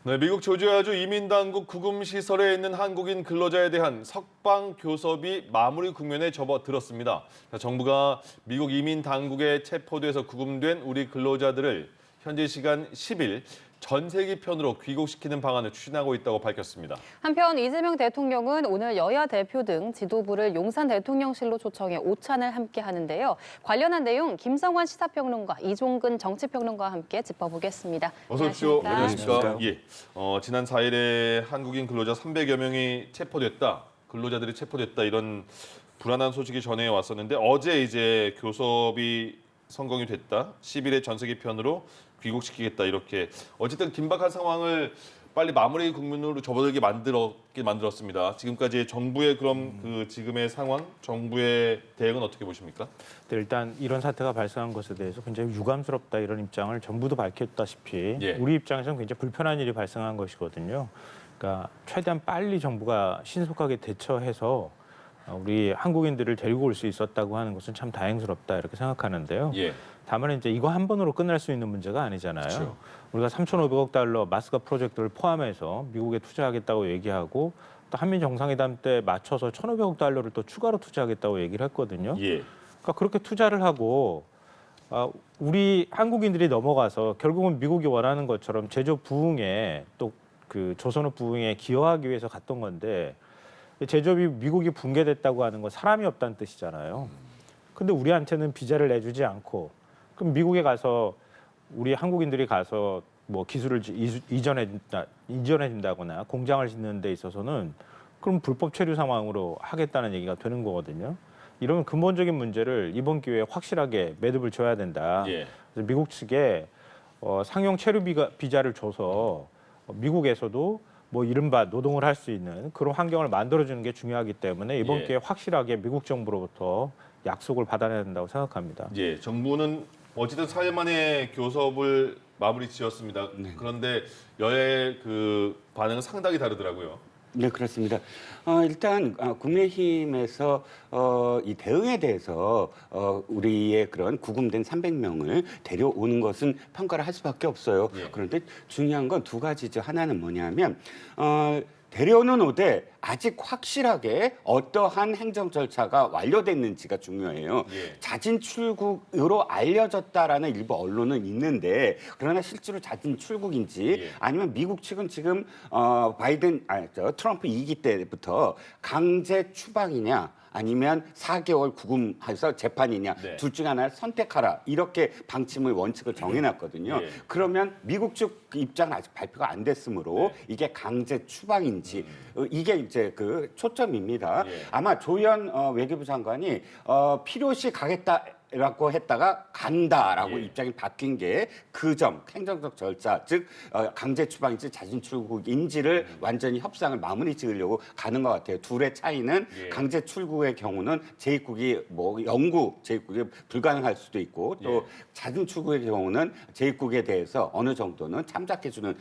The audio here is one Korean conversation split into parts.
네, 미국 조지아주 이민당국 구금시설에 있는 한국인 근로자에 대한 석방 교섭이 마무리 국면에 접어들었습니다. 정부가 미국 이민당국에 체포돼서 구금된 우리 근로자들을 현지 시간 10일 전세기편으로 귀국시키는 방안을 추진하고 있다고 밝혔습니다. 한편 이재명 대통령은 오늘 여야 대표 등 지도부를 용산 대통령실로 초청해 오찬을 함께 하는데요. 관련한 내용 김성환 시사평론가, 이종근 정치평론가와 함께 짚어보겠습니다. 어서 오십시오. 안녕하십니까? 안녕하십니까? 예. 지난 4일에 한국인 근로자 300여 명이 체포됐다. 근로자들이 체포됐다. 이런 불안한 소식이 전해 왔었는데 어제 이제 교섭이 성공이 됐다. 10일에 전세기편으로 귀국시키겠다. 이렇게 어쨌든 긴박한 상황을 빨리 마무리 국면으로 접어들게 만들었습니다. 지금까지 정부의 그럼 그 지금의 상황, 정부의 대응은 어떻게 보십니까? 네, 일단 이런 사태가 발생한 것에 대해서 굉장히 유감스럽다 이런 입장을 정부도 밝혔다시피 예. 우리 입장에서는 굉장히 불편한 일이 발생한 것이거든요. 그러니까 최대한 빨리 정부가 신속하게 대처해서 우리 한국인들을 데리고 올 수 있었다고 하는 것은 참 다행스럽다 이렇게 생각하는데요. 예. 다만 이제 이거 한 번으로 끝날 수 있는 문제가 아니잖아요. 그렇죠. 우리가 3,500억 달러 마스크 프로젝트를 포함해서 미국에 투자하겠다고 얘기하고 또 한미 정상회담 때 맞춰서 1,500억 달러를 또 추가로 투자하겠다고 얘기를 했거든요. 예. 그러니까 그렇게 투자를 하고 우리 한국인들이 넘어가서 결국은 미국이 원하는 것처럼 제조 부흥에 또 그 조선업 부흥에 기여하기 위해서 갔던 건데 제조업이 미국이 붕괴됐다고 하는 건 사람이 없다는 뜻이잖아요. 근데 우리한테는 비자를 내주지 않고 그럼 미국에 가서 우리 한국인들이 가서 뭐 기술을 이전해준다거나 공장을 짓는 데 있어서는 그럼 불법 체류 상황으로 하겠다는 얘기가 되는 거거든요. 이런 근본적인 문제를 이번 기회에 확실하게 매듭을 줘야 된다. 예. 그래서 미국 측에 상용 체류 비자를 줘서 미국에서도 뭐 이른바 노동을 할 수 있는 그런 환경을 만들어주는 게 중요하기 때문에 이번 예. 기회에 확실하게 미국 정부로부터 약속을 받아내야 된다고 생각합니다. 예, 정부는 어쨌든 4일 만에 교섭을 마무리 지었습니다. 네. 그런데 여야의 그 반응은 상당히 다르더라고요. 네, 그렇습니다. 일단 국민의힘에서 이 대응에 대해서 우리의 그런 구금된 300명을 데려오는 것은 평가를 할 수밖에 없어요. 예. 그런데 중요한 건 두 가지죠. 하나는 뭐냐면 데려오는 오되 아직 확실하게 어떠한 행정 절차가 완료됐는지가 중요해요. 예. 자진 출국으로 알려졌다라는 일부 언론은 있는데 그러나 실제로 자진 출국인지 예. 아니면 미국 측은 지금 트럼프 2기 때부터 강제 추방이냐 아니면 4개월 구금해서 재판이냐 네. 둘 중 하나를 선택하라 이렇게 방침을 원칙을 정해놨거든요. 예. 그러면 미국 측 입장은 아직 발표가 안 됐으므로 네. 이게 강제 추방인지 이게 이제 그 초점입니다. 예. 아마 조현 외교부 장관이 필요시 가겠다. 라고 했다가 간다라고 예. 입장이 바뀐 게 그 점, 행정적 절차, 즉 강제 추방인지 자진 출국인지를 완전히 협상을 마무리 지으려고 가는 것 같아요. 둘의 차이는 예. 강제 출국의 경우는 재입국이 뭐 영구 재입국이 불가능할 수도 있고 또 예. 자진 출국의 경우는 재입국에 대해서 어느 정도는 참작해주는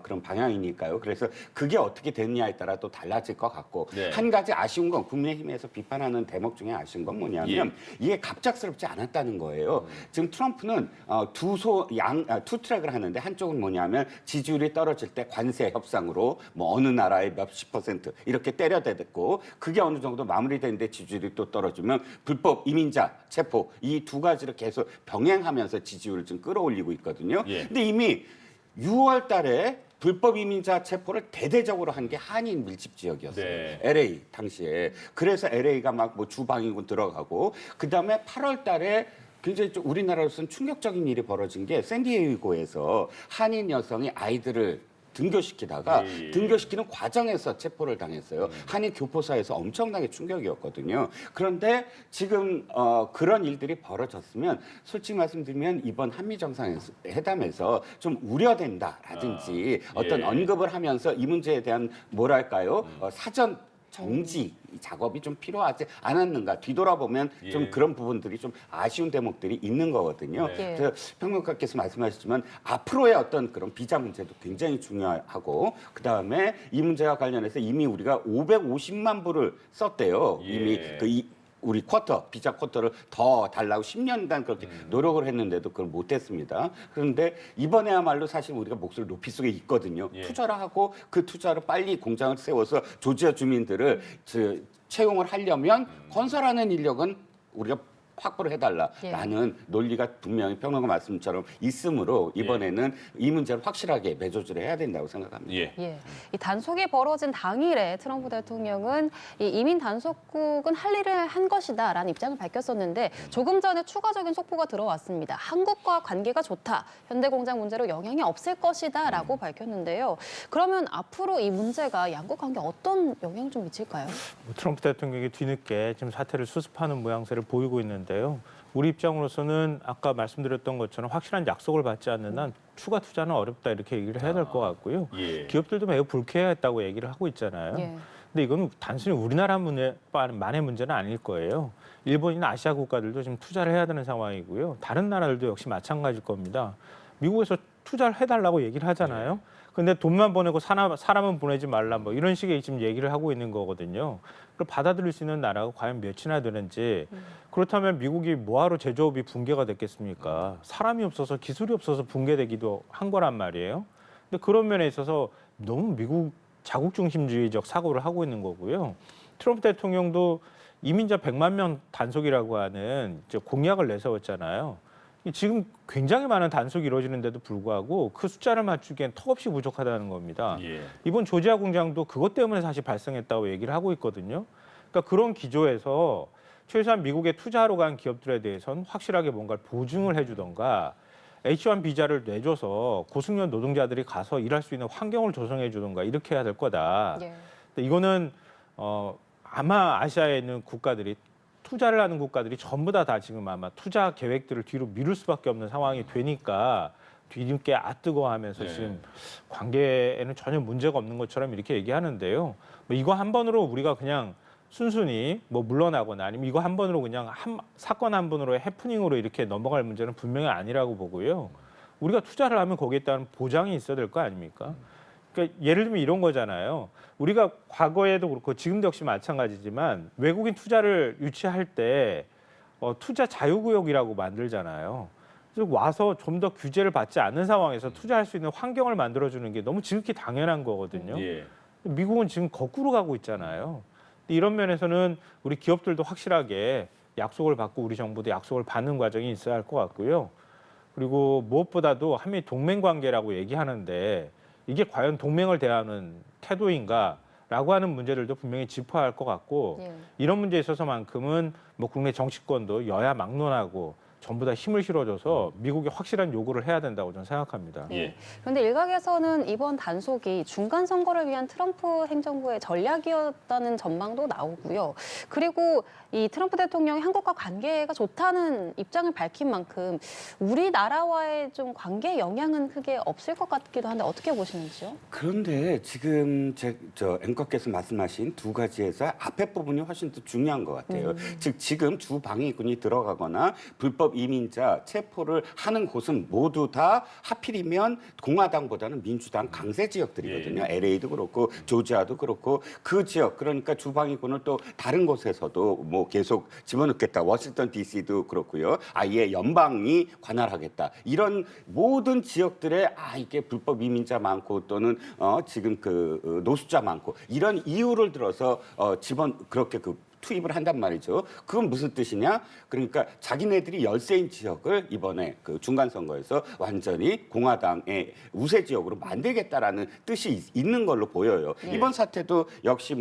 그런 방향이니까요. 그래서 그게 어떻게 되느냐에 따라 또 달라질 것 같고 네. 한 가지 아쉬운 건 국민의힘에서 비판하는 대목 중에 아쉬운 건 뭐냐면 이게 갑작스럽지 않았다는 거예요. 지금 트럼프는 투 트랙을 하는데 한쪽은 뭐냐면 지지율이 떨어질 때 관세 협상으로 뭐 어느 나라의 몇십 % 이렇게 때려대고 그게 어느 정도 마무리되는데 지지율이 또 떨어지면 불법 이민자 체포 이 두 가지를 계속 병행하면서 지지율을 좀 끌어올리고 있거든요. 예. 근데 이미 6월 달에 불법 이민자 체포를 대대적으로 한 게 한인 밀집 지역이었어요. 네. LA 당시에. 그래서 LA가 막 뭐 주방위군 들어가고 그다음에 8월 달에 굉장히 좀 우리나라로서는 충격적인 일이 벌어진 게 샌디에이고에서 한인 여성이 아이들을 등교시키다가 예. 등교시키는 과정에서 체포를 당했어요. 한인 교포사에서 엄청나게 충격이었거든요. 그런데 지금 그런 일들이 벌어졌으면 솔직히 말씀드리면 이번 한미 정상회담에서 좀 우려된다라든지 어떤 예. 언급을 하면서 이 문제에 대한 뭐랄까요 사전 정지 작업이 좀 필요하지 않았는가 뒤돌아보면 좀 예. 그런 부분들이 좀 아쉬운 대목들이 있는 거거든요. 네. 그래서 평론가께서 말씀하셨지만 앞으로의 어떤 그런 비자 문제도 굉장히 중요하고 그다음에 이 문제와 관련해서 이미 우리가 550만 불을 썼대요. 예. 이미 그 우리 비자 쿼터를 더 달라고 10년간 그렇게 노력을 했는데도 그걸 못했습니다. 그런데 이번에야말로 사실 우리가 목소리를 높일 수가 있거든요. 예. 투자를 하고 그 투자로 빨리 공장을 세워서 조지아 주민들을 채용을 하려면 건설하는 인력은 우리가 확보를 해달라라는 논리가 분명히 평론가 말씀처럼 있으므로 이번에는 이 문제를 확실하게 매조지를 해야 된다고 생각합니다. 예. 예, 이 단속이 벌어진 당일에 트럼프 대통령은 이 이민 단속국은 할 일을 한 것이다라는 입장을 밝혔었는데 조금 전에 추가적인 속보가 들어왔습니다. 한국과 관계가 좋다, 현대공장 문제로 영향이 없을 것이다라고 밝혔는데요. 그러면 앞으로 이 문제가 양국 관계에 어떤 영향을 좀 미칠까요? 트럼프 대통령이 뒤늦게 지금 사태를 수습하는 모양새를 보이고 있는데요. 우리 입장으로서는 아까 말씀드렸던 것처럼 확실한 약속을 받지 않는 한 추가 투자는 어렵다 이렇게 얘기를 해야 될 것 같고요. 예. 기업들도 매우 불쾌했다고 얘기를 하고 있잖아요. 예. 근데 이건 단순히 우리나라만의 문제는 아닐 거예요. 일본이나 아시아 국가들도 지금 투자를 해야 되는 상황이고요. 다른 나라들도 역시 마찬가지일 겁니다. 미국에서 투자를 해달라고 얘기를 하잖아요. 근데 돈만 보내고 사람은 보내지 말라 뭐 이런 식의 지금 얘기를 하고 있는 거거든요. 그걸 받아들일 수 있는 나라가 과연 몇이나 되는지. 그렇다면 미국이 뭐하러 제조업이 붕괴가 됐겠습니까? 사람이 없어서 기술이 없어서 붕괴되기도 한 거란 말이에요. 근데 그런 면에 있어서 너무 미국 자국 중심주의적 사고를 하고 있는 거고요. 트럼프 대통령도 이민자 100만 명 단속이라고 하는 이제 공약을 내세웠잖아요. 지금 굉장히 많은 단속이 이루어지는데도 불구하고 그 숫자를 맞추기엔 턱없이 부족하다는 겁니다. 예. 이번 조지아 공장도 그것 때문에 사실 발생했다고 얘기를 하고 있거든요. 그러니까 그런 기조에서 최소한 미국에 투자하러 간 기업들에 대해서는 확실하게 뭔가를 보증을 해주던가 H1 비자를 내줘서 고숙련 노동자들이 가서 일할 수 있는 환경을 조성해 주던가 이렇게 해야 될 거다. 예. 근데 이거는 아마 아시아에 있는 국가들이 투자를 하는 국가들이 전부 다 지금 아마 투자 계획들을 뒤로 미룰 수밖에 없는 상황이 되니까 뒤늦게 뜨거워하면서 네. 지금 관계에는 전혀 문제가 없는 것처럼 이렇게 얘기하는데요. 뭐 이거 한 번으로 우리가 그냥 순순히 뭐 물러나거나 아니면 이거 한 번으로 그냥 사건 한 번으로 해프닝으로 이렇게 넘어갈 문제는 분명히 아니라고 보고요. 우리가 투자를 하면 거기에 따른 보장이 있어야 될 거 아닙니까? 그러니까 예를 들면 이런 거잖아요. 우리가 과거에도 그렇고 지금도 역시 마찬가지지만 외국인 투자를 유치할 때 투자 자유구역이라고 만들잖아요. 그래서 와서 좀 더 규제를 받지 않는 상황에서 투자할 수 있는 환경을 만들어주는 게 너무 지극히 당연한 거거든요. 예. 미국은 지금 거꾸로 가고 있잖아요. 이런 면에서는 우리 기업들도 확실하게 약속을 받고 우리 정부도 약속을 받는 과정이 있어야 할 것 같고요. 그리고 무엇보다도 한미 동맹 관계라고 얘기하는데 이게 과연 동맹을 대하는 태도인가라고 하는 문제들도 분명히 짚어야 할 것 같고 예. 이런 문제에 있어서만큼은 뭐 국내 정치권도 여야 막론하고 전부 다 힘을 실어줘서 미국에 확실한 요구를 해야 된다고 저는 생각합니다. 예. 그런데 일각에서는 이번 단속이 중간 선거를 위한 트럼프 행정부의 전략이었다는 전망도 나오고요. 그리고 이 트럼프 대통령이 한국과 관계가 좋다는 입장을 밝힌 만큼 우리나라와의 좀 관계에 영향은 크게 없을 것 같기도 한데 어떻게 보시는지요? 그런데 지금 저 앵커께서 말씀하신 두 가지에서 앞에 부분이 훨씬 더 중요한 것 같아요. 즉 지금 주 방위군이 들어가거나 불법 이민자 체포를 하는 곳은 모두 다 하필이면 공화당보다는 민주당 강세 지역들이거든요. LA도 그렇고 조지아도 그렇고 그 지역 그러니까 주 방위군을 또 다른 곳에서도 뭐 계속 집어넣겠다. 워싱턴 DC도 그렇고요. 아예 연방이 관할하겠다. 이런 모든 지역들에 이게 불법 이민자 많고 또는 지금 그 노숙자 많고 이런 이유를 들어서 그렇게 투입을 한단 말이죠. 그건 무슨 뜻이냐? 그러니까 자기네들이 열세인 지역을 이번에 그 중간 선거에서 완전히 공화당의 우세 지역으로 만들겠다라는 뜻이 있는 걸로 보여요. 이번 사태도 역시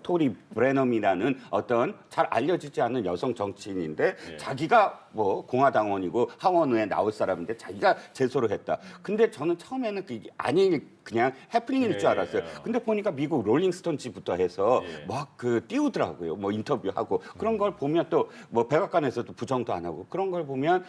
토리 브레넘이라는 어떤 잘 알려지지 않는 여성 정치인인데 자기가 뭐 공화당원이고 하원의회 나올 사람인데 자기가 제소를 했다. 근데 저는 처음에는 그게 그냥 해프닝일 줄 알았어요. 근데 보니까 미국 롤링스톤지부터 해서 막 띄우더라고요. 뭐 인터뷰하고 그런 걸 보면 또 뭐 백악관에서도 부정도 안 하고 그런 걸 보면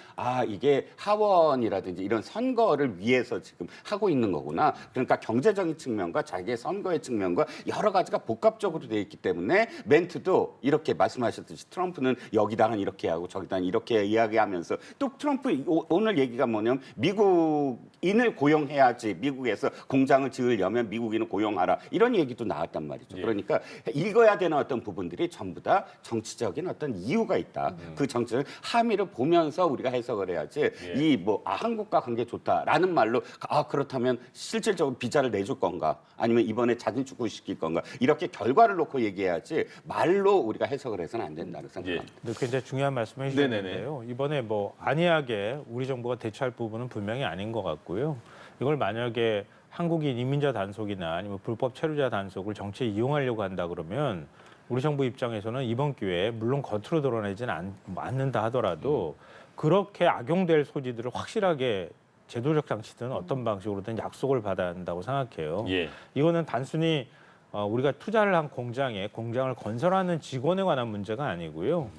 이게 하원이라든지 이런 선거를 위해서 지금 하고 있는 거구나. 그러니까 경제적인 측면과 자기의 선거의 측면과 여러 가지가 복합적으로 돼 있기 때문에 멘트도 이렇게 말씀하셨듯이 트럼프는 여기 당은 이렇게 하고 저기 당은 이렇게 이야기하면서 또 트럼프 오늘 얘기가 뭐냐면 미국인을 고용해야지 미국에서 공장을 지으려면 미국인을 고용하라 이런 얘기도 나왔단 말이죠. 예. 그러니까 읽어야 되는 어떤 부분들이 전부 다 정치적인 어떤 이유가 있다. 그 정치적 함의를 보면서 우리가 해석을 해야지 이 뭐 한국과 관계 좋다라는 말로 그렇다면 실질적으로 비자를 내줄 건가 아니면 이번에 자진 출국시킬 건가 이렇게 결과를 놓고 얘기해야지 말로 우리가 해석을 해서는 안 된다는 생각합니다. 네, 굉장히 중요한 말씀을 해주셨는데요. 이번에 뭐 안이하게 우리 정부가 대처할 부분은 분명히 아닌 것 같고요. 이걸 만약에 한국인 이민자 단속이나 아니면 불법 체류자 단속을 정치에 이용하려고 한다 그러면 우리 정부 입장에서는 이번 기회에 물론 겉으로 드러내지는 않는다 하더라도 그렇게 악용될 소지들을 확실하게 제도적 장치든 어떤 방식으로든 약속을 받아야 한다고 생각해요. 예. 이거는 단순히 우리가 투자를 한 공장에 공장을 건설하는 직원에 관한 문제가 아니고요.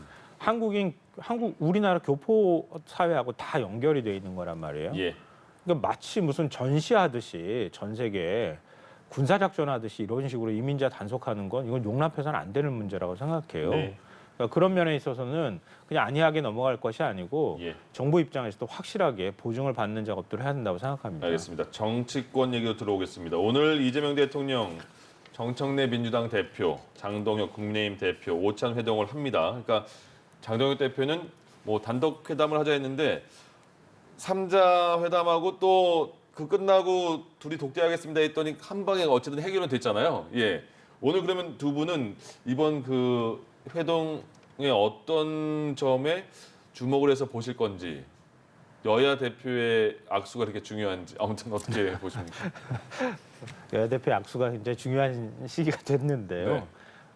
우리나라 교포 사회하고 다 연결이 돼 있는 거란 말이에요. 예. 그러니까 마치 무슨 전시하듯이 전 세계에 군사작전 하듯이 이런 식으로 이민자 단속하는 건 이건 용납해서는 안 되는 문제라고 생각해요. 네. 그러니까 그런 면에 있어서는 그냥 안이하게 넘어갈 것이 아니고 예. 정부 입장에서도 확실하게 보증을 받는 작업들을 해야 된다고 생각합니다. 알겠습니다. 정치권 얘기로 들어오겠습니다. 오늘 이재명 대통령, 정청래 민주당 대표, 장동혁 국민의힘 대표 오찬 회동을 합니다. 그러니까 장동혁 대표는 뭐 단독 회담을 하자 했는데 3자 회담하고 또 그 끝나고 둘이 독대하겠습니다 했더니 한 방에 어쨌든 해결은 됐잖아요. 예. 오늘 그러면 두 분은 이번 그 회동의 어떤 점에 주목을 해서 보실 건지 여야 대표의 악수가 그렇게 중요한지 아무튼 어떻게 보십니까? 여야 대표 악수가 굉장히 중요한 시기가 됐는데요. 네.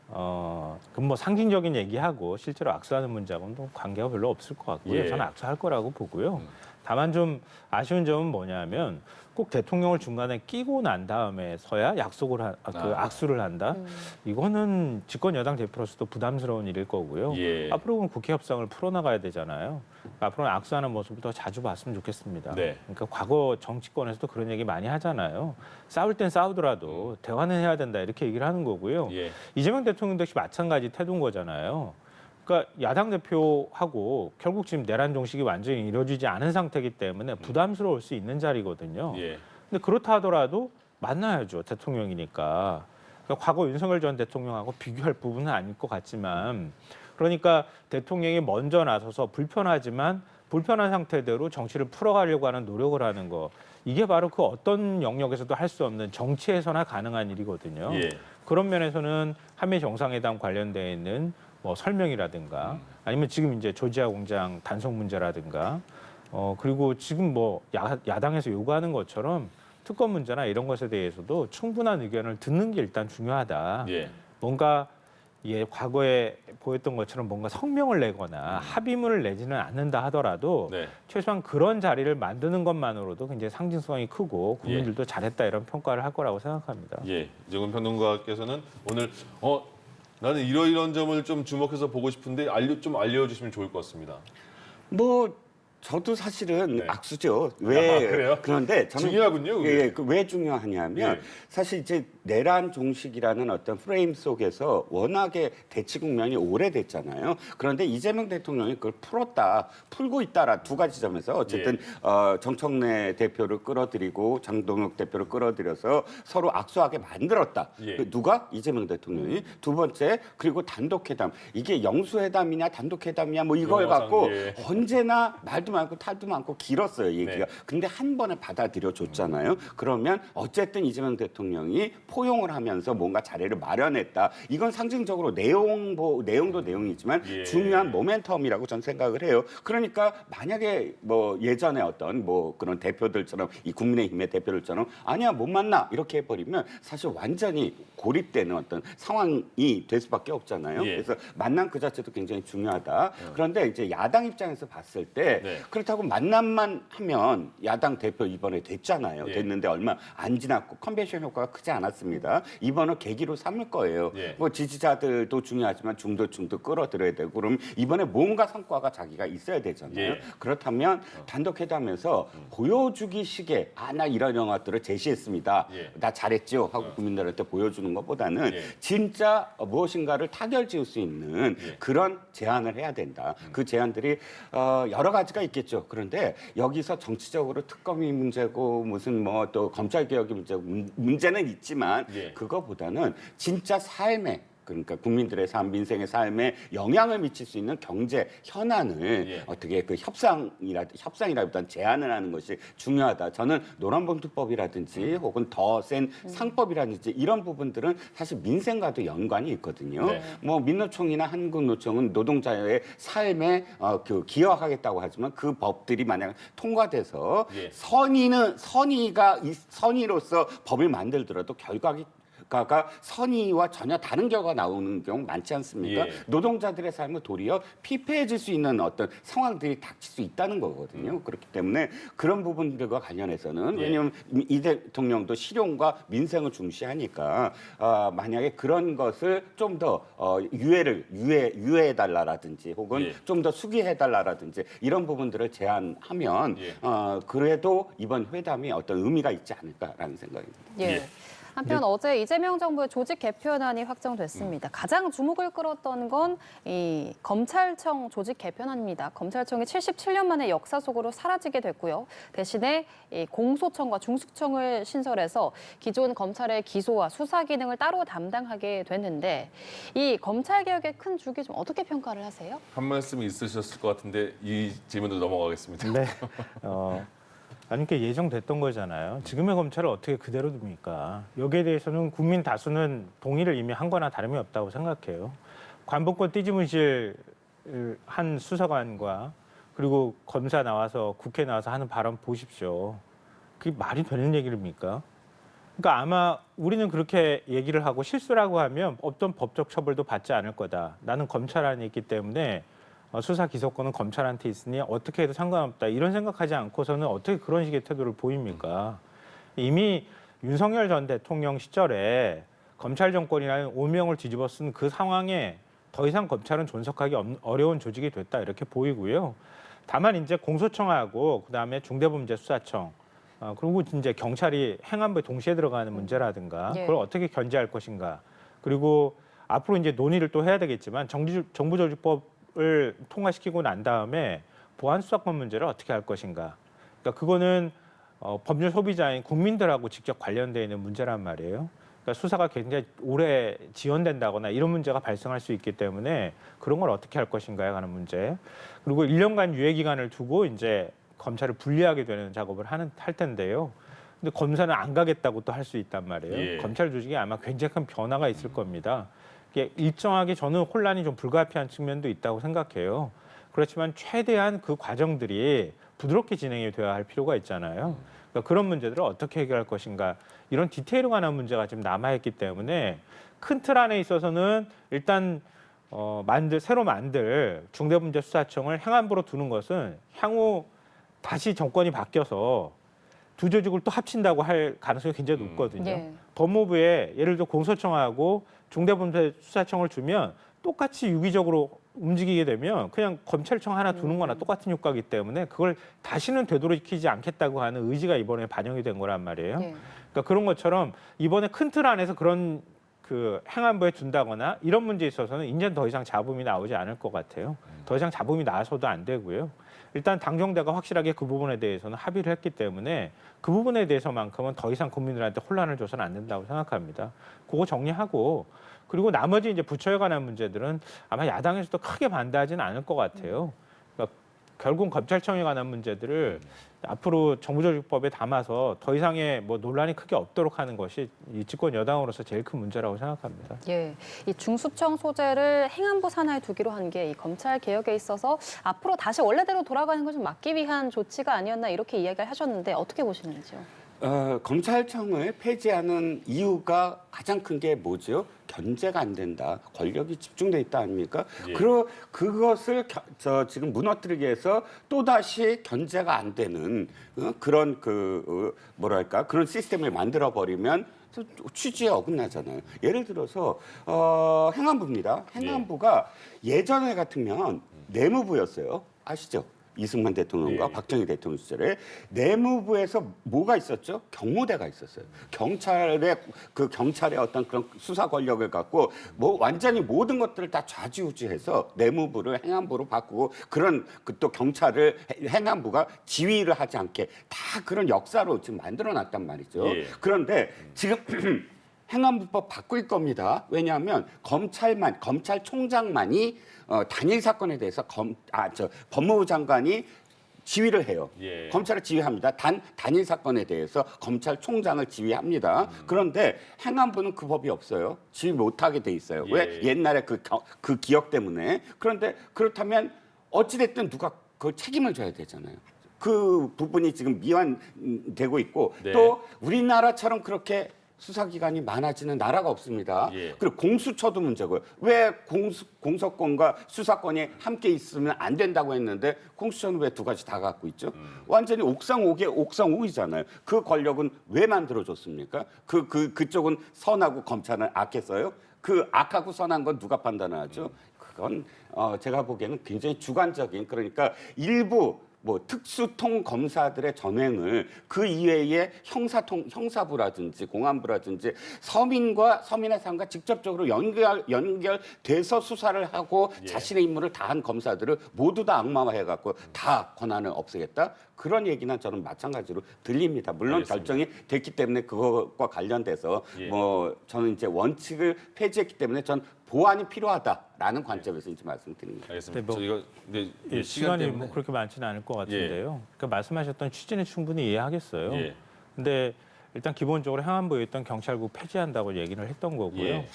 그럼 뭐 상징적인 얘기하고 실제로 악수하는 문제하고는 또 관계가 별로 없을 것 같고요. 예. 저는 악수할 거라고 보고요. 다만 좀 아쉬운 점은 뭐냐면 꼭 대통령을 중간에 끼고 난 다음에서야 악수를 한다. 이거는 집권 여당 대표로서도 부담스러운 일일 거고요. 예. 앞으로는 국회 협상을 풀어나가야 되잖아요. 앞으로는 악수하는 모습을 더 자주 봤으면 좋겠습니다. 네. 그러니까 과거 정치권에서도 그런 얘기 많이 하잖아요. 싸울 땐 싸우더라도 대화는 해야 된다 이렇게 얘기를 하는 거고요. 예. 이재명 대통령도 역시 마찬가지 태도인 거잖아요. 그러니까 야당 대표하고 결국 지금 내란 종식이 완전히 이루어지지 않은 상태이기 때문에 부담스러울 수 있는 자리거든요. 예. 근데 그렇다 하더라도 만나야죠. 대통령이니까. 그러니까 과거 윤석열 전 대통령하고 비교할 부분은 아닐 것 같지만 그러니까 대통령이 먼저 나서서 불편한 상태대로 정치를 풀어가려고 하는 노력을 하는 거. 이게 바로 그 어떤 영역에서도 할 수 없는 정치에서나 가능한 일이거든요. 예. 그런 면에서는 한미 정상회담 관련되어 있는 뭐 설명이라든가 아니면 지금 이제 조지아 공장 단속 문제라든가 그리고 지금 뭐 야당에서 요구하는 것처럼 특검 문제나 이런 것에 대해서도 충분한 의견을 듣는 게 일단 중요하다. 예. 뭔가 과거에 보였던 것처럼 뭔가 성명을 내거나 합의문을 내지는 않는다 하더라도 네. 최소한 그런 자리를 만드는 것만으로도 굉장히 상징성이 크고 국민들도 잘했다 이런 평가를 할 거라고 생각합니다. 예. 이정훈 평론가께서는 오늘 나는 이런 점을 좀 주목해서 보고 싶은데 좀 알려주시면 좋을 것 같습니다. 뭐 저도 사실은 네. 악수죠. 그래요? 그런데 저는 중요하군요, 그게. 예, 왜 중요하냐면 예. 사실 이제 내란 종식이라는 어떤 프레임 속에서 워낙에 대치 국면이 오래됐잖아요. 그런데 이재명 대통령이 그걸 풀고 있다라 두 가지 점에서 어쨌든 정청래 대표를 끌어들이고 장동혁 대표를 끌어들여서 서로 악수하게 만들었다. 예. 누가? 이재명 대통령이. 두 번째 그리고 단독회담. 이게 영수회담이냐 단독회담이냐 뭐 이걸 영화상, 갖고 예. 언제나 말도 많고 탈도 많고 길었어요, 얘기가. 네. 근데 한 번에 받아들여 줬잖아요. 그러면 어쨌든 이재명 대통령이 포용을 하면서 뭔가 자리를 마련했다. 이건 상징적으로 내용도 내용이지만 예. 중요한 모멘텀이라고 저는 생각을 해요. 그러니까 만약에 뭐 예전에 어떤 뭐 그런 대표들처럼 이 국민의힘의 대표들처럼 아니야 못 만나 이렇게 해버리면 사실 완전히 고립되는 어떤 상황이 될 수밖에 없잖아요. 예. 그래서 만남 그 자체도 굉장히 중요하다. 그런데 이제 야당 입장에서 봤을 때 네. 그렇다고 만남만 하면 야당 대표 이번에 됐잖아요. 예. 됐는데 얼마 안 지났고 컨벤션 효과가 크지 않았습니까? 않습니다. 이번을 계기로 삼을 거예요. 예. 뭐 지지자들도 중요하지만 중도층도 끌어들여야 되고 그럼 이번에 뭔가 성과가 자기가 있어야 되잖아요. 예. 그렇다면 단독 회담에서 보여주기 식의 나 이런 영화들을 제시했습니다. 예. 나 잘했죠 하고 국민들한테 보여주는 것보다는 예. 진짜 무엇인가를 타결지을 수 있는 예. 그런 제안을 해야 된다. 그 제안들이 여러 가지가 있겠죠. 그런데 여기서 정치적으로 특검이 문제고 무슨 뭐 또 검찰 개혁이 문제고 문제는 있지만 예. 그거보다는 진짜 삶에 그러니까 국민들의 삶, 민생의 삶에 영향을 미칠 수 있는 경제 현안을 예. 어떻게 그 협상이라기보다는 제안을 하는 것이 중요하다. 저는 노란봉투법이라든지 혹은 더 센 상법이라든지 이런 부분들은 사실 민생과도 연관이 있거든요. 네. 뭐 민노총이나 한국노총은 노동자의 삶에 그 기여하겠다고 하지만 그 법들이 만약 통과돼서 예. 선의로서 법을 만들더라도 결과가 선의와 전혀 다른 결과가 나오는 경우 많지 않습니까? 예. 노동자들의 삶을 도리어 피폐해질 수 있는 어떤 상황들이 닥칠 수 있다는 거거든요. 그렇기 때문에 그런 부분들과 관련해서는 예. 왜냐하면 이 대통령도 실용과 민생을 중시하니까 만약에 그런 것을 좀 더 유예해달라라든지 혹은 예. 좀 더 수기해달라라든지 이런 부분들을 제안하면 예. 그래도 이번 회담이 어떤 의미가 있지 않을까라는 생각입니다. 예. 예. 한편 어제 이재명 정부의 조직 개편안이 확정됐습니다. 가장 주목을 끌었던 건 이 검찰청 조직 개편안입니다. 검찰청이 77년 만에 역사 속으로 사라지게 됐고요. 대신에 이 공소청과 중수청을 신설해서 기존 검찰의 기소와 수사 기능을 따로 담당하게 됐는데 이 검찰 개혁의 큰 주기 좀 어떻게 평가를 하세요? 한 말씀이 있으셨을 것 같은데 이 질문으로 넘어가겠습니다. 네. 아니, 그 예정됐던 거잖아요. 지금의 검찰을 어떻게 그대로 둡니까? 여기에 대해서는 국민 다수는 동의를 이미 한 거나 다름이 없다고 생각해요. 관복권 띠지문실 한 수사관과 그리고 검사 나와서 국회 나와서 하는 발언 보십시오. 그게 말이 되는 얘기입니까? 그러니까 아마 우리는 그렇게 얘기를 하고 실수라고 하면 어떤 법적 처벌도 받지 않을 거다. 나는 검찰 안에 있기 때문에 수사 기소권은 검찰한테 있으니 어떻게 해도 상관없다. 이런 생각하지 않고서는 어떻게 그런 식의 태도를 보입니까? 이미 윤석열 전 대통령 시절에 검찰 정권이라는 오명을 뒤집어 쓴 그 상황에 더 이상 검찰은 존속하기 어려운 조직이 됐다. 이렇게 보이고요. 다만 이제 공소청하고 그다음에 중대범죄수사청 그리고 이제 경찰이 행안부에 동시에 들어가는 문제라든가 예. 그걸 어떻게 견제할 것인가. 그리고 앞으로 이제 논의를 또 해야 되겠지만 정부조직법을 통과시키고 난 다음에 보안수사권 문제를 어떻게 할 것인가. 그러니까 그거는 법률 소비자인 국민들하고 직접 관련되어 있는 문제란 말이에요. 그러니까 수사가 굉장히 오래 지연된다거나 이런 문제가 발생할 수 있기 때문에 그런 걸 어떻게 할 것인가에 관한 문제. 그리고 1년간 유예 기간을 두고 이제 검찰을 분리하게 되는 작업을 할 텐데요. 근데 검사는 안 가겠다고 또 할 수 있단 말이에요. 예. 검찰 조직에 아마 굉장히 큰 변화가 있을 겁니다. 이게 일정하게 저는 혼란이 좀 불가피한 측면도 있다고 생각해요. 그렇지만 최대한 그 과정들이 부드럽게 진행이 돼야 할 필요가 있잖아요. 그러니까 그런 문제들을 어떻게 해결할 것인가 이런 디테일에 관한 문제가 지금 남아있기 때문에 큰 틀 안에 있어서는 일단 새로 만들 중대범죄수사청을 행안부로 두는 것은 향후 다시 정권이 바뀌어서 두 조직을 또 합친다고 할 가능성이 굉장히 높거든요. 예. 법무부에 예를 들어 공소청하고 중대범죄수사청을 주면 똑같이 유기적으로 움직이게 되면 그냥 검찰청 하나 두는 거나 똑같은 효과이기 때문에 그걸 다시는 되도록이지 않겠다고 하는 의지가 이번에 반영이 된 거란 말이에요. 예. 그러니까 그런 것처럼 이번에 큰 틀 안에서 그런 그 행안부에 둔다거나 이런 문제에 있어서는 이제 더 이상 잡음이 나오지 않을 것 같아요. 더 이상 잡음이 나서도 안 되고요. 일단 당정대가 확실하게 그 부분에 대해서는 합의를 했기 때문에 그 부분에 대해서만큼은 더 이상 국민들한테 혼란을 줘서는 안 된다고 생각합니다. 그거 정리하고 그리고 나머지 이제 부처에 관한 문제들은 아마 야당에서도 크게 반대하지는 않을 것 같아요. 그러니까 결국 검찰청에 관한 문제들을 앞으로 정부조직법에 담아서 더 이상의 뭐 논란이 크게 없도록 하는 것이 이 집권 여당으로서 제일 큰 문제라고 생각합니다. 예, 이 중수청 소재를 행안부 산하에 두기로 한 게 이 검찰 개혁에 있어서 앞으로 다시 원래대로 돌아가는 걸 좀 막기 위한 조치가 아니었나 이렇게 이야기를 하셨는데 어떻게 보시는지요? 검찰청을 폐지하는 이유가 가장 큰 게 뭐죠? 견제가 안 된다. 권력이 집중돼 있다 아닙니까? 예. 그것을 지금 무너뜨리기 위해서 또다시 견제가 안 되는 그런 뭐랄까 그런 시스템을 만들어 버리면 취지에 어긋나잖아요. 예를 들어서 행안부입니다. 행안부가 예전에 같으면 내무부였어요. 아시죠? 이승만 대통령과 예. 박정희 대통령 시절에 내무부에서 뭐가 있었죠? 경무대가 있었어요. 경찰의 어떤 그런 수사 권력을 갖고 완전히 모든 것들을 다 좌지우지해서 내무부를 행안부로 바꾸고 그런 또 경찰을 행안부가 지휘를 하지 않게 다 그런 역사로 지금 만들어놨단 말이죠. 예. 그런데 지금 행안부법 바꿀 겁니다. 왜냐하면 검찰총장만이 단일 사건에 대해서 법무부 장관이 지휘를 해요. 예. 검찰을 지휘합니다. 단일 사건에 대해서 검찰총장을 지휘합니다. 그런데 행안부는 그 법이 없어요. 지휘 못하게 돼 있어요. 예. 왜? 옛날에 그 기억 때문에. 그런데 그렇다면 어찌됐든 누가 그 책임을 져야 되잖아요. 그 부분이 지금 미완되고 있고 네. 또 우리나라처럼 그렇게 수사기관이 많아지는 나라가 없습니다. 예. 그리고 공수처도 문제고요. 왜 공소권과 수사권이 함께 있으면 안 된다고 했는데 공수처는 왜 두 가지 다 갖고 있죠? 완전히 옥상옥이잖아요. 그 권력은 왜 만들어줬습니까? 그쪽은 선하고 검찰은 악했어요? 그 악하고 선한 건 누가 판단하죠? 그건 제가 보기에는 굉장히 주관적인 그러니까 일부 특수통 검사들의 전횡을 그 이외에 형사부라든지 공안부라든지 서민의 삶과 직접적으로 연결돼서 수사를 하고 예. 자신의 임무를 다한 검사들을 모두 다 악마화해갖고 다 권한을 없애겠다 그런 얘기는 저는 마찬가지로 들립니다. 물론 알겠습니다. 결정이 됐기 때문에 그것과 관련돼서 예. 저는 이제 원칙을 폐지했기 때문에 전 보완이 필요하다라는 관점에서 이제 말씀드립니다. 알겠습니다. 네, 저희가 예, 시간 시간이 때문에 그렇게 많지는 않을 것 같은데요. 그러니까 말씀하셨던 취지는 충분히 이해하겠어요. 예. 근데 일단 기본적으로 행안부에 있던 경찰국 폐지한다고 얘기를 했던 거고요. 예.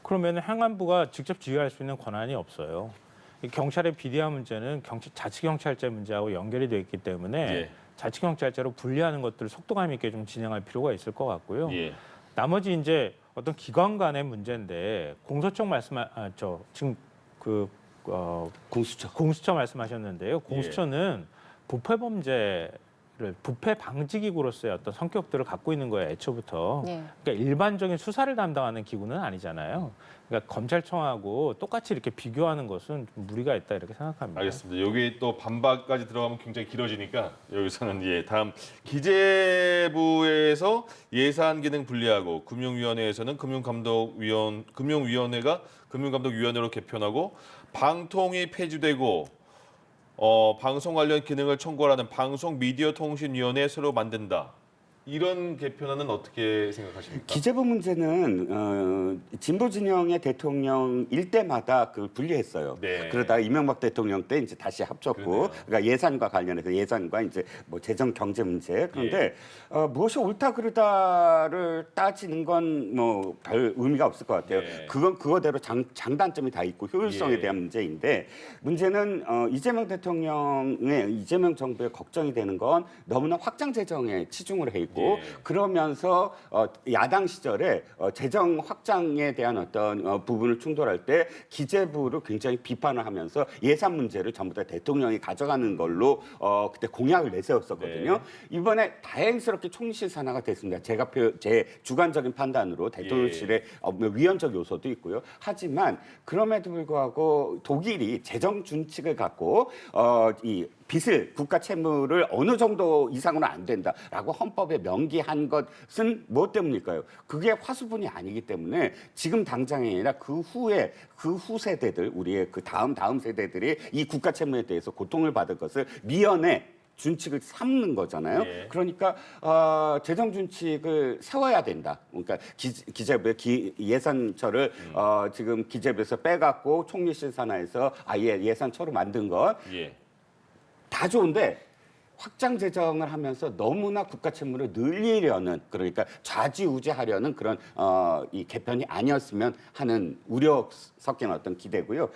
그러면 행안부가 직접 지휘할 수 있는 권한이 없어요. 이 경찰의 비리화 문제는 자치경찰제 문제하고 연결이 되어 있기 때문에 예. 자치경찰제로 분리하는 것들을 속도감 있게 좀 진행할 필요가 있을 것 같고요. 예. 나머지 이제 어떤 기관 간의 문제인데 공소청 지금 공수처 말씀하셨는데요. 공수처는 부패 범죄를 부패 방지 기구로서의 어떤 성격들을 갖고 있는 거예요. 애초부터. 예. 그러니까 일반적인 수사를 담당하는 기구는 아니잖아요. 그러니까 검찰청하고 똑같이 이렇게 비교하는 것은 좀 무리가 있다 이렇게 생각합니다. 알겠습니다. 여기 또 반박까지 들어가면 굉장히 길어지니까 여기서는 다음 기재부에서 예산 기능 분리하고 금융위원회에서는 금융위원회가 금융감독위원회로 개편하고 방통위 폐지되고 방송 관련 기능을 총괄하는 방송미디어통신위원회 새로 만든다. 이런 개편안은 어떻게 생각하십니까? 기재부 문제는 진보 진영의 대통령일 때마다 그걸 분리했어요. 네. 그러다가 이명박 대통령 때 이제 다시 합쳤고, 그러네요. 그러니까 예산과 관련해서 예산과 이제 재정 경제 문제. 그런데 무엇이 옳다 그르다를 따지는 건 별 의미가 없을 것 같아요. 네. 그거대로 장단점이 다 있고 효율성에 예. 대한 문제인데 문제는 이재명 정부의 걱정이 되는 건 너무나 확장 재정에 치중을 해 있고. 예. 그러면서 야당 시절에 재정 확장에 대한 어떤 부분을 충돌할 때 기재부를 굉장히 비판을 하면서 예산 문제를 전부 다 대통령이 가져가는 걸로 그때 공약을 내세웠었거든요. 네. 이번에 다행스럽게 총리실 산하가 됐습니다. 제 주관적인 판단으로 대통령실의 위헌적 요소도 있고요. 하지만 그럼에도 불구하고 독일이 재정 준칙을 갖고 이 빚을 국가 채무를 어느 정도 이상으로는 안 된다라고 헌법에 명기한 것은 무엇 때문일까요? 그게 화수분이 아니기 때문에 지금 당장이 아니라 그 후 세대들 우리의 그 다음 세대들이 이 국가 채무에 대해서 고통을 받을 것을 미연에 준칙을 삼는 거잖아요. 예. 그러니까 재정 준칙을 세워야 된다. 그러니까 기재부의 예산처를 지금 기재부에서 빼갖고 총리실 산하에서 아예 예산처로 만든 것. 예. 다 좋은데 확장 재정을 하면서 너무나 국가 채무를 늘리려는 그러니까 좌지우지하려는 그런 이 개편이 아니었으면 하는 우려 섞인 어떤 기대고요.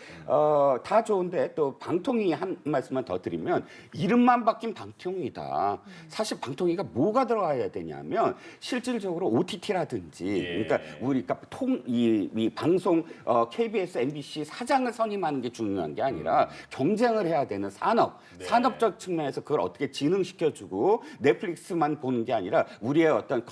다 좋은데 또 방통위 한 말씀만 더 드리면 이름만 바뀐 방통위다. 사실 방통위가 뭐가 들어가야 되냐면 실질적으로 OTT라든지 그러니까 우리가 이 방송 KBS, MBC 사장을 선임하는 게 중요한 게 아니라 경쟁을 해야 되는 산업적 측면에서 그걸 어떻게 진흥시켜주고 넷플릭스만 보는 게 아니라 우리의 어떤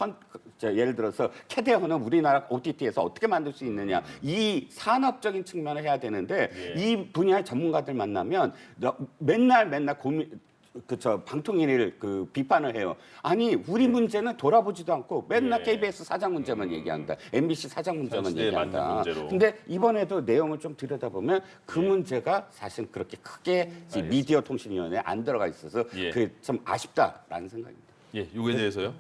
예를 들어서 캐대어는 우리나라 OTT에서 어떻게 만들 수 있느냐 이 산업적인 측면을 해야 되는데 이 분야의 전문가들 만나면 맨날 방통위를 비판을 해요. 아니 우리 문제는 돌아보지도 않고 맨날 KBS 사장 문제만 얘기한다. MBC 사장 문제만 얘기한다. 근데 이번에도 내용을 좀 들여다보면 그 문제가 사실 그렇게 크게 미디어 통신위원회에 안 들어가 있어서 그게 좀 아쉽다라는 생각입니다. 예, 이거에 대해서요?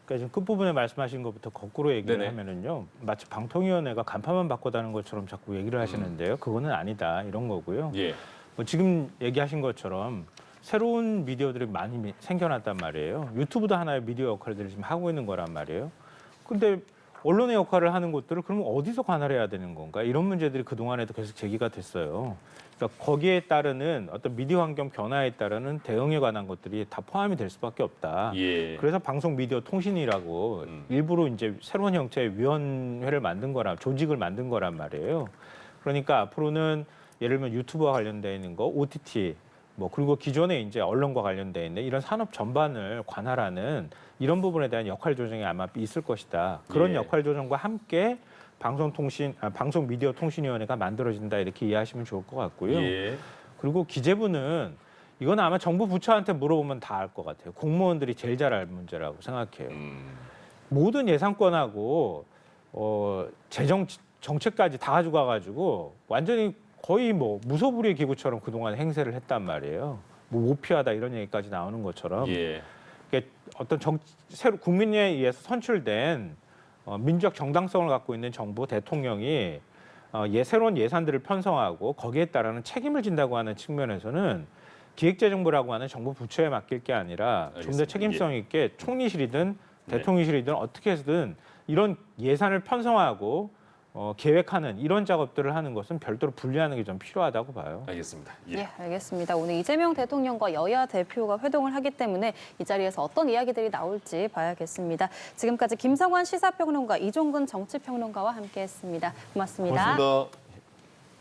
그러니까 지금 끝부분에 말씀하신 것부터 거꾸로 얘기를 하면은요. 마치 방통위원회가 간판만 바꿔다는 것처럼 자꾸 얘기를 하시는데요. 그거는 아니다 이런 거고요. 뭐 지금 얘기하신 것처럼 새로운 미디어들이 많이 생겨났단 말이에요. 유튜브도 하나의 미디어 역할들을 지금 하고 있는 거란 말이에요. 근데 언론의 역할을 하는 것들을 그러면 어디서 관할해야 되는 건가? 이런 문제들이 그동안에도 계속 제기가 됐어요. 그러니까 거기에 따르는 어떤 미디어 환경 변화에 따르는 대응에 관한 것들이 다 포함이 될 수밖에 없다. 그래서 방송 미디어 통신이라고 일부러 이제 새로운 형태의 위원회를 만든 거라 조직을 만든 거란 말이에요. 그러니까 앞으로는 예를 들면 유튜브와 관련되어 있는 거, OTT 뭐 그리고 기존에 이제 언론과 관련되어 있는 이런 산업 전반을 관할하는 이런 부분에 대한 역할 조정이 아마 있을 것이다. 그런 역할 조정과 함께 방송 미디어 통신위원회가 만들어진다 이렇게 이해하시면 좋을 것 같고요. 그리고 기재부는 이건 아마 정부 부처한테 물어보면 다 알 것 같아요. 공무원들이 제일 잘 알 문제라고 생각해요. 모든 예산권하고 정책까지 다 가지고 와가지고 완전히 거의 뭐 무소불위의 기구처럼 그동안 행세를 했단 말이에요. 뭐 모피하다 이런 얘기까지 나오는 것처럼 어떤 새로 국민에 의해서 선출된 민주적 정당성을 갖고 있는 정부 대통령이 새로운 예산들을 편성하고 거기에 따르는 책임을 진다고 하는 측면에서는 기획재정부라고 하는 정부 부처에 맡길 게 아니라 좀 더 책임성 있게 총리실이든 대통령실이든 어떻게 해서든 이런 예산을 편성하고 계획하는 이런 작업들을 하는 것은 별도로 분리하는 게 좀 필요하다고 봐요. 알겠습니다. 알겠습니다. 오늘 이재명 대통령과 여야 대표가 회동을 하기 때문에 이 자리에서 어떤 이야기들이 나올지 봐야겠습니다. 지금까지 김성환 시사평론가, 이종근 정치평론가와 함께했습니다. 고맙습니다. 고맙습니다.